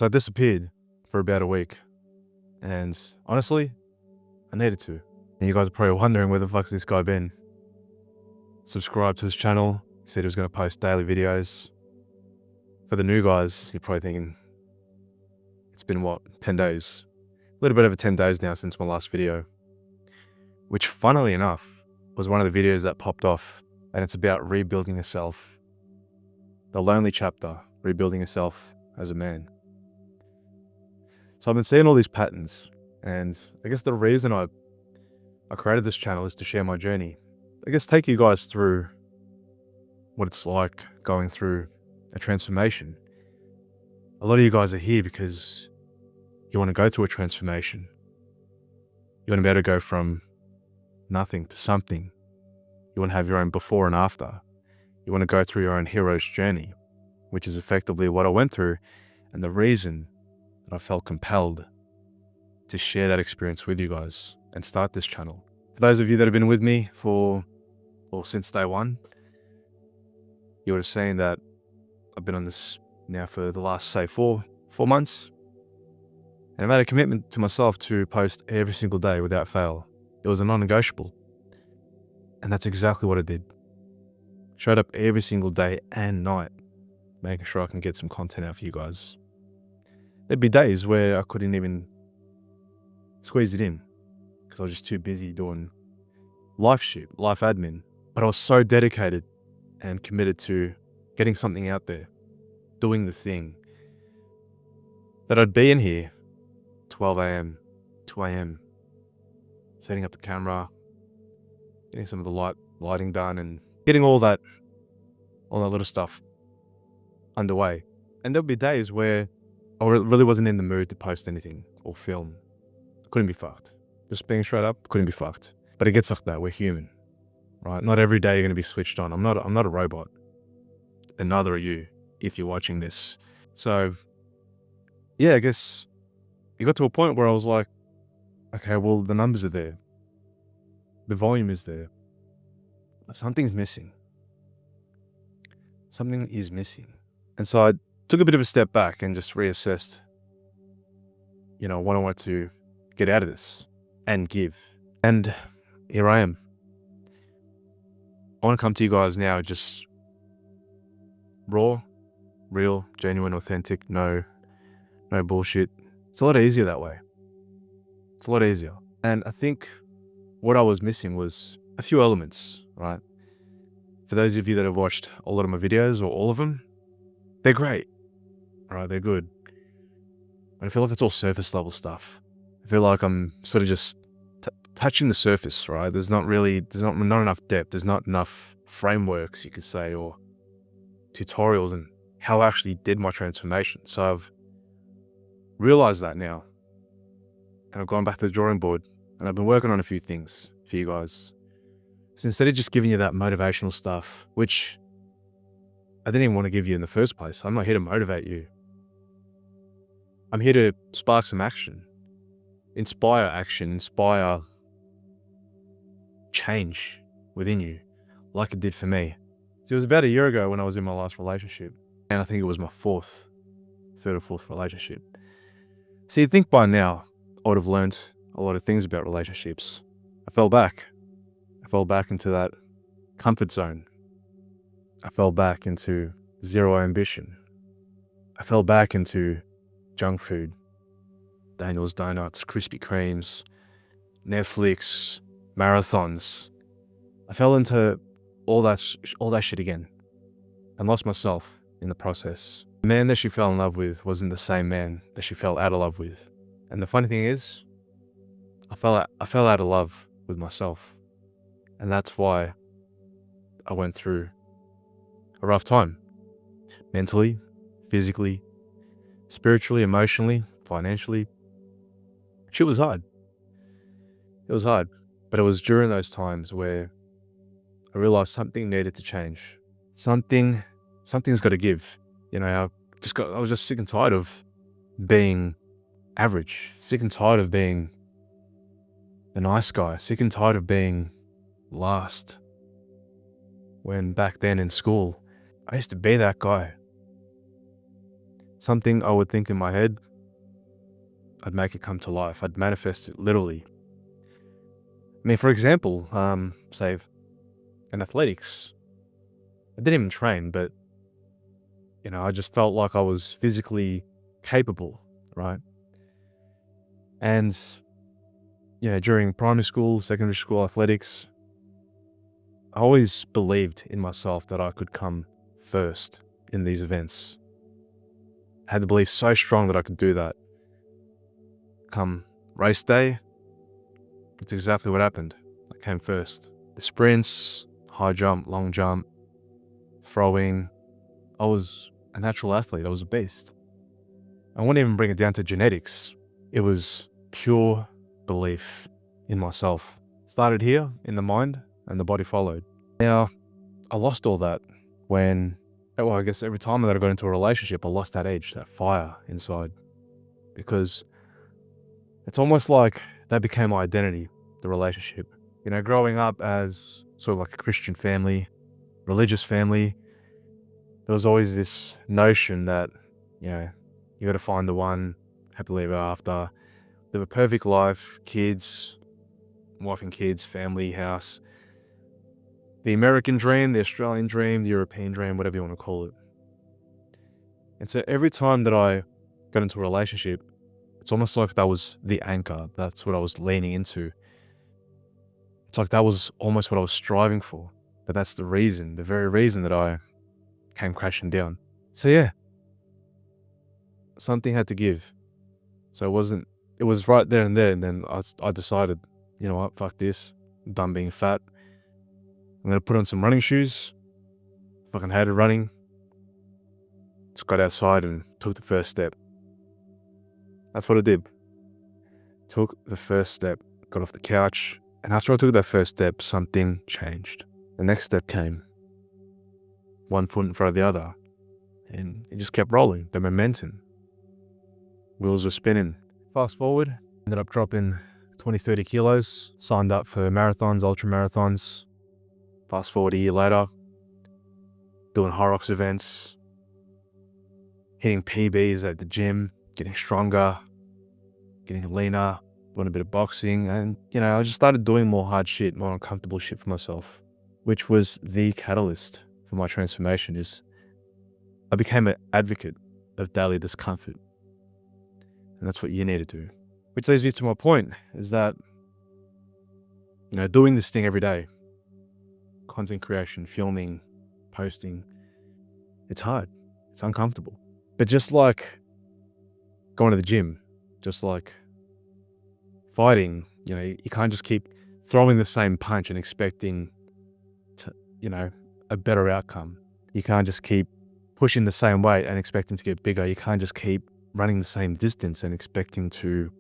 So I disappeared for about a week. And honestly, I needed to. And you guys are probably wondering where the fuck's this guy been. Subscribe to his channel. He said he was going to post daily videos. For the new guys, you're probably thinking, it's been what, 10 days? A little bit over 10 days now since my last video. Which, funnily enough, was one of the videos that popped off. And it's about rebuilding yourself. The lonely chapter, rebuilding yourself as a man. So I've been seeing all these patterns. And I guess the reason I created this channel is to share my journey. I guess take you guys through what it's like going through a transformation. A lot of you guys are here because you want to go through a transformation. You want to be able to go from nothing to something. You want to have your own before and after. You want to go through your own hero's journey, which is effectively what I went through, and the reason that I felt compelled to share that experience with you guys and start this channel. For those of you that have been with me since day one, you would have seen that I've been on this now for the last, say, four months. And I made a commitment to myself to post every single day without fail. It was a non-negotiable. And that's exactly what I did. Showed up every single day and night, making sure I can get some content out for you guys. There'd be days where I couldn't even squeeze it in because I was just too busy doing life admin. But I was so dedicated and committed to getting something out there, doing the thing, that I'd be in here 12 a.m., 2 a.m., setting up the camera, getting some of the lighting done and getting all that little stuff underway. And there'll be days where I really wasn't in the mood to post anything or film. Couldn't be fucked. Just being straight up, couldn't be fucked. But it gets like that. We're human, right? Not every day you're going to be switched on. I'm not a robot. And neither are you if you're watching this. So, yeah, I guess it got to a point where I was like, okay, well, the numbers are there. The volume is there. Something's missing. Something is missing. And so I took a bit of a step back and just reassessed, what I wanted to get out of this and give. And here I am. I want to come to you guys now just raw, real, genuine, authentic, no bullshit. It's a lot easier that way. It's a lot easier. And I think what I was missing was a few elements, right? For those of you that have watched a lot of my videos or all of them, they're great, right? They're good. But I feel like it's all surface level stuff. I feel like I'm sort of just touching the surface, right? There's not enough depth. There's not enough frameworks, you could say, or tutorials and how I actually did my transformation. So I've realized that now. And I've gone back to the drawing board and I've been working on a few things for you guys. So instead of just giving you that motivational stuff, which I didn't even want to give you in the first place, I'm not here to motivate you. I'm here to spark some action, inspire change within you, like it did for me. So it was about a year ago when I was in my last relationship, and I think it was my third or fourth relationship. See, I think by now I would have learned a lot of things about relationships. I fell back into that comfort zone. I fell back into zero ambition. I fell back into junk food, Daniel's Donuts, Krispy Kremes, Netflix, marathons. I fell into all that shit again and lost myself in the process. The man that she fell in love with wasn't the same man that she fell out of love with. And the funny thing is, I fell out of love with myself. And that's why I went through a rough time. Mentally, physically, spiritually, emotionally, financially. Shit was hard. It was hard. But it was during those times where I realized something needed to change. Something's got to give. I was just sick and tired of being average. Sick and tired of being the nice guy. Sick and tired of being last. When back then in school, I used to be that guy. Something I would think in my head, I'd make it come to life. I'd manifest it literally. I mean, for example, say in athletics, I didn't even train, but I just felt like I was physically capable, right? And during primary school, secondary school athletics, I always believed in myself that I could come first in these events. I had the belief so strong that I could do that. Come race day, that's exactly what happened. I came first. The sprints, high jump, long jump, throwing, I was a natural athlete. I was a beast. I wouldn't even bring it down to genetics. It was pure belief in myself. Started here in the mind and the body followed. Now, I lost all that when, I guess every time that I got into a relationship, I lost that edge, that fire inside. Because it's almost like that became my identity, the relationship. Growing up as sort of like a Christian family, religious family, there was always this notion that, you got to find the one, happily ever after, live a perfect life, kids, wife and kids, family, house. The American dream, the Australian dream, the European dream, whatever you want to call it. And so every time that I got into a relationship, it's almost like that was the anchor. That's what I was leaning into. It's like that was almost what I was striving for. But that's the reason, the very reason that I came crashing down. So yeah, something had to give. So it was right there and there. And then I decided, you know what, fuck this. I'm done being fat. I'm going to put on some running shoes. Fucking hated running. Just got outside and took the first step. That's what I did. Took the first step, got off the couch. And after I took that first step, something changed. The next step came. One foot in front of the other. And it just kept rolling. The momentum. Wheels were spinning. Fast forward, ended up dropping 20, 30 kilos. Signed up for marathons, ultra marathons. Fast forward a year later. Doing Hyrox events. Hitting PBs at the gym. Getting stronger. Getting leaner. Doing a bit of boxing. And, I just started doing more hard shit, more uncomfortable shit for myself. Which was the catalyst for my transformation is I became an advocate of daily discomfort. And that's what you need to do. Which leads me to my point, is that, doing this thing every day, content creation, filming, posting, it's hard. It's uncomfortable. But just like going to the gym, just like fighting, you can't just keep throwing the same punch and expecting to, a better outcome. You can't just keep pushing the same weight and expecting to get bigger. You can't just keep running the same distance and expecting to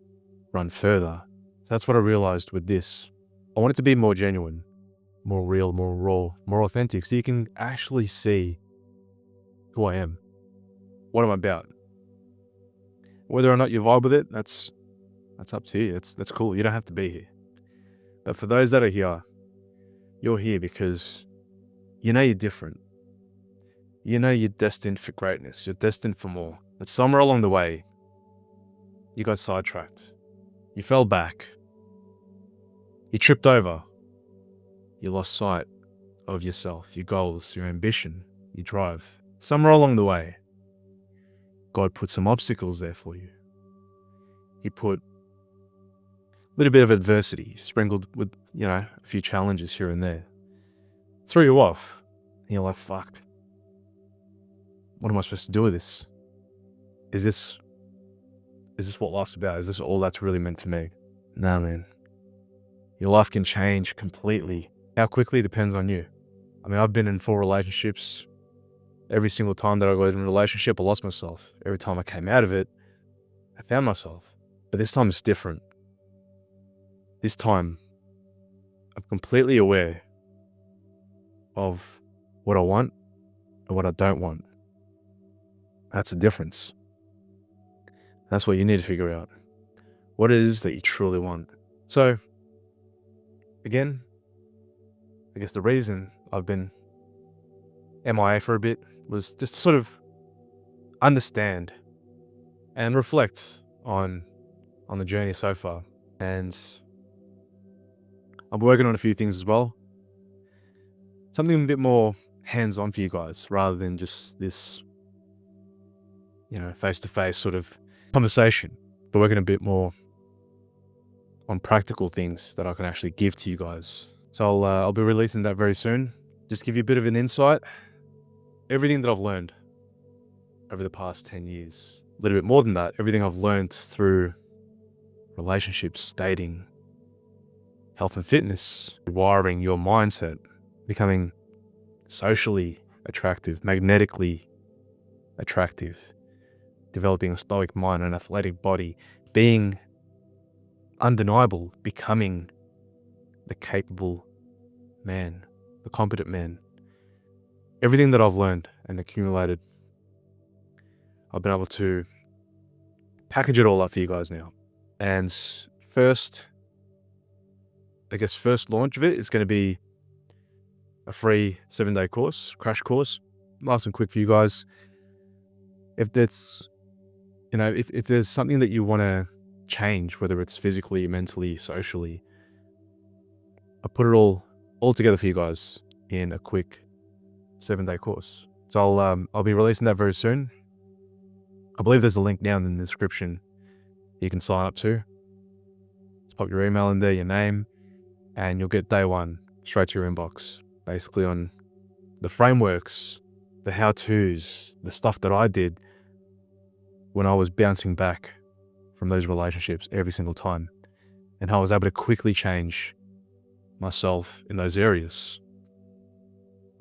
run further. So that's what I realized with this. I want it to be more genuine, more real, more raw, more authentic, so you can actually see who I am, what I'm about. Whether or not you vibe with it, that's up to you. That's cool. You don't have to be here. But for those that are here, you're here because you're different. You're destined for greatness. You're destined for more. But somewhere along the way, you got sidetracked. You fell back. You tripped over. You lost sight of yourself, your goals, your ambition, your drive. Somewhere along the way, God put some obstacles there for you. He put a little bit of adversity sprinkled with, a few challenges here and there. Threw you off. And you're like, fuck. What am I supposed to do with this? Is this what life's about? Is this all that's really meant for me? Nah, man. Your life can change completely. How quickly depends on you. I mean, I've been in 4 relationships. Every single time that I got in a relationship, I lost myself. Every time I came out of it, I found myself. But this time it's different. This time, I'm completely aware of what I want and what I don't want. That's the difference. That's what you need to figure out. What it is that you truly want. So, again, I guess the reason I've been MIA for a bit was just to sort of understand and reflect on the journey so far. And I'm working on a few things as well. Something a bit more hands-on for you guys rather than just this, face-to-face sort of conversation. But working a bit more on practical things that I can actually give to you guys. So I'll be releasing that very soon. Just give you a bit of an insight. Everything that I've learned over the past 10 years, a little bit more than that, everything I've learned through relationships, dating, health and fitness, wiring your mindset, becoming socially attractive, magnetically attractive, developing a stoic mind, an athletic body, being undeniable, becoming the capable man, the competent man. Everything that I've learned and accumulated, I've been able to package it all up for you guys now. And first launch of it is going to be a free 7-day course, crash course. Nice and quick for you guys. If that's, if there's something that you want to change, whether it's physically, mentally, socially, I put it all together for you guys in a quick 7-day course. So I'll be releasing that very soon. I believe there's a link down in the description you can sign up to. Just pop your email in there, your name, and you'll get day one straight to your inbox. Basically on the frameworks, the how-tos, the stuff that I did when I was bouncing back from those relationships every single time, and how I was able to quickly change myself in those areas.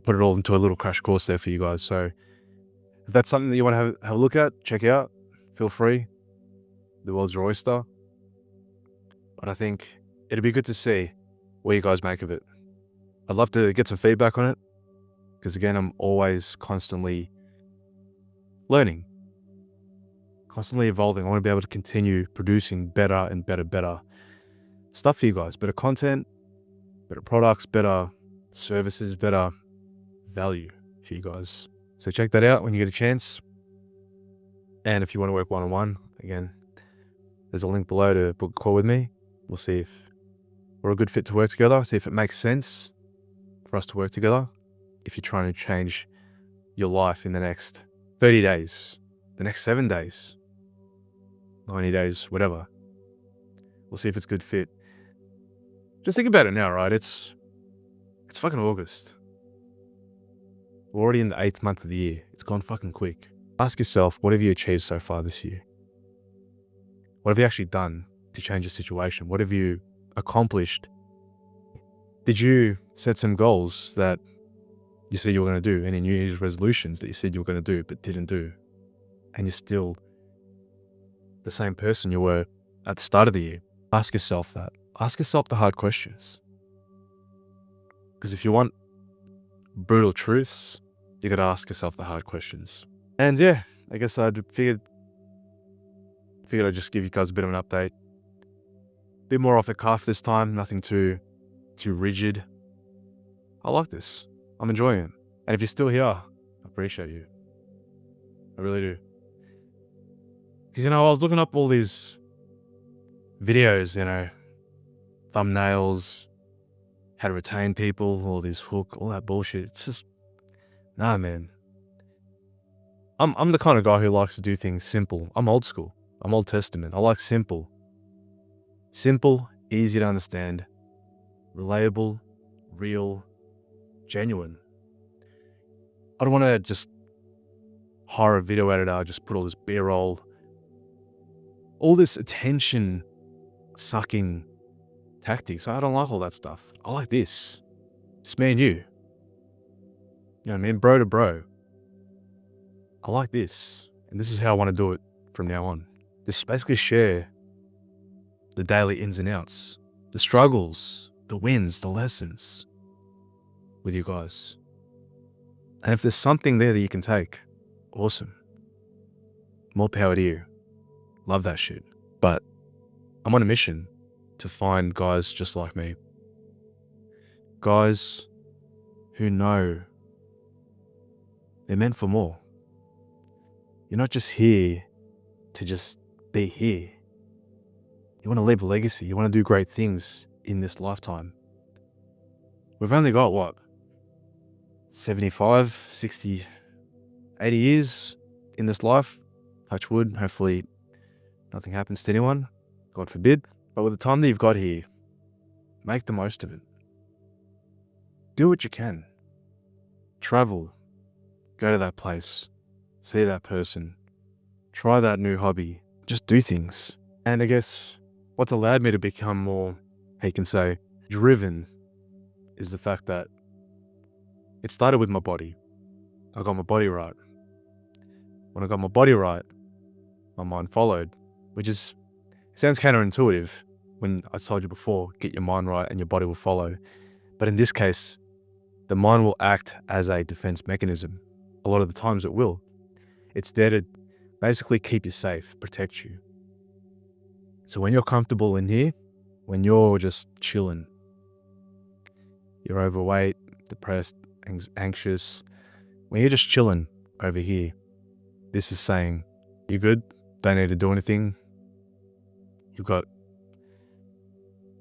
Put it all into a little crash course there for you guys. So if that's something that you want to have a look at, check out, feel free. The world's your oyster. But I think it'd be good to see what you guys make of it. I'd love to get some feedback on it, because again, I'm always constantly learning, constantly evolving. I want to be able to continue producing better and better stuff for you guys, better content, better products, better services, better value for you guys. So check that out when you get a chance. And if you want to work one-on-one, again, there's a link below to book a call with me. We'll see if we're a good fit to work together, see if it makes sense for us to work together. If you're trying to change your life in the next 30 days, the next 7 days, 90 days, whatever, we'll see if it's a good fit. Just think about it now, right? It's fucking August. We're already in the 8th month of the year. It's gone fucking quick. Ask yourself, what have you achieved so far this year? What have you actually done to change your situation? What have you accomplished? Did you set some goals that you said you were going to do? Any New Year's resolutions that you said you were going to do but didn't do? And you're still the same person you were at the start of the year? Ask yourself that. Ask yourself the hard questions. Because if you want brutal truths, you got to ask yourself the hard questions. And yeah, I guess I'd figured I'd just give you guys a bit of an update. A bit more off the cuff this time, nothing too rigid. I like this. I'm enjoying it. And if you're still here, I appreciate you. I really do. Because, I was looking up all these videos, thumbnails, how to retain people, all this hook, all that bullshit. It's just, nah, man. I'm the kind of guy who likes to do things simple. I'm old school. I'm Old Testament. I like simple. Simple, easy to understand, relatable, real, genuine. I don't want to just hire a video editor, just put all this B-roll, all this attention sucking tactics. I don't like all that stuff. I like this. It's me and you. You know what I mean? Bro to bro. I like this. And this is how I want to do it from now on. Just basically share the daily ins and outs, the struggles, the wins, the lessons with you guys. And if there's something there that you can take, awesome. More power to you. Love that shit. But I'm on a mission to find guys just like me. Guys who know they're meant for more. You're not just here to just be here. You want to leave a legacy. You want to do great things in this lifetime. We've only got what? 75, 60, 80 years in this life. Touch wood. Hopefully nothing happens to anyone. God forbid. But with the time that you've got here, make the most of it. Do what you can. Travel. Go to that place. See that person. Try that new hobby. Just do things. And I guess what's allowed me to become more, how you can say, driven is the fact that it started with my body. I got my body right. When I got my body right, my mind followed, which is, sounds counterintuitive when I told you before, get your mind right and your body will follow. But in this case, the mind will act as a defense mechanism. A lot of the times it will. It's there to basically keep you safe, protect you. So when you're comfortable in here, when you're just chilling, you're overweight, depressed, anxious, when you're just chilling over here, this is saying, you're good, don't need to do anything. You've got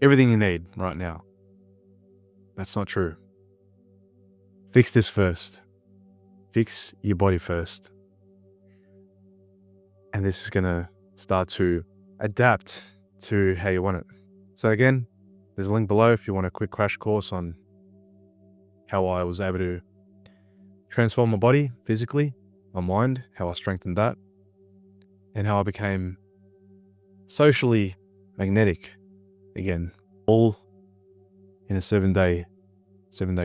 everything you need right now. That's not true. Fix this first. Fix your body first. And this is going to start to adapt to how you want it. So again, there's a link below if you want a quick crash course on how I was able to transform my body physically, my mind, how I strengthened that, and how I became socially magnetic again, all in a 7-day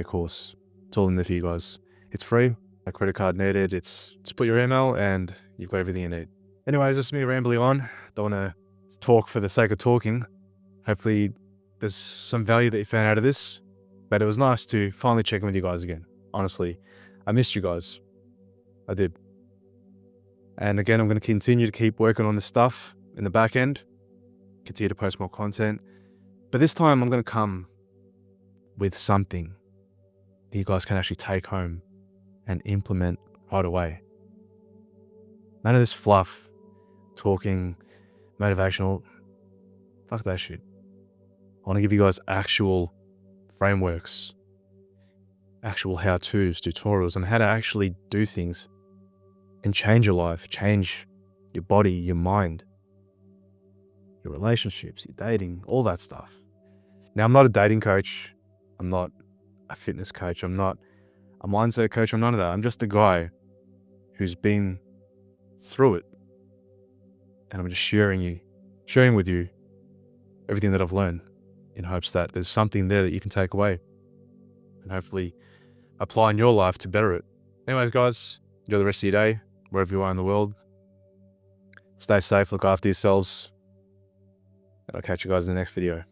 course. It's all in there for you guys. It's free, no credit card needed. It's just put your email and you've got everything you need. Anyways, that's me rambling on. Don't want to talk for the sake of talking. Hopefully there's some value that you found out of this, but it was nice to finally check in with you guys again. Honestly, I missed you guys. I did. And again, I'm going to continue to keep working on this stuff in the back end, continue to post more content, but this time I'm going to come with something that you guys can actually take home and implement right away. None of this fluff, talking, motivational, fuck that shit. I want to give you guys actual frameworks, actual how-tos, tutorials on how to actually do things and change your life, change your body, your mind, your relationships, your dating, all that stuff. Now, I'm not a dating coach. I'm not a fitness coach. I'm not a mindset coach. I'm none of that. I'm just a guy who's been through it. And I'm just sharing with you everything that I've learned in hopes that there's something there that you can take away and hopefully apply in your life to better it. Anyways, guys, enjoy the rest of your day, wherever you are in the world. Stay safe, look after yourselves, and I'll catch you guys in the next video.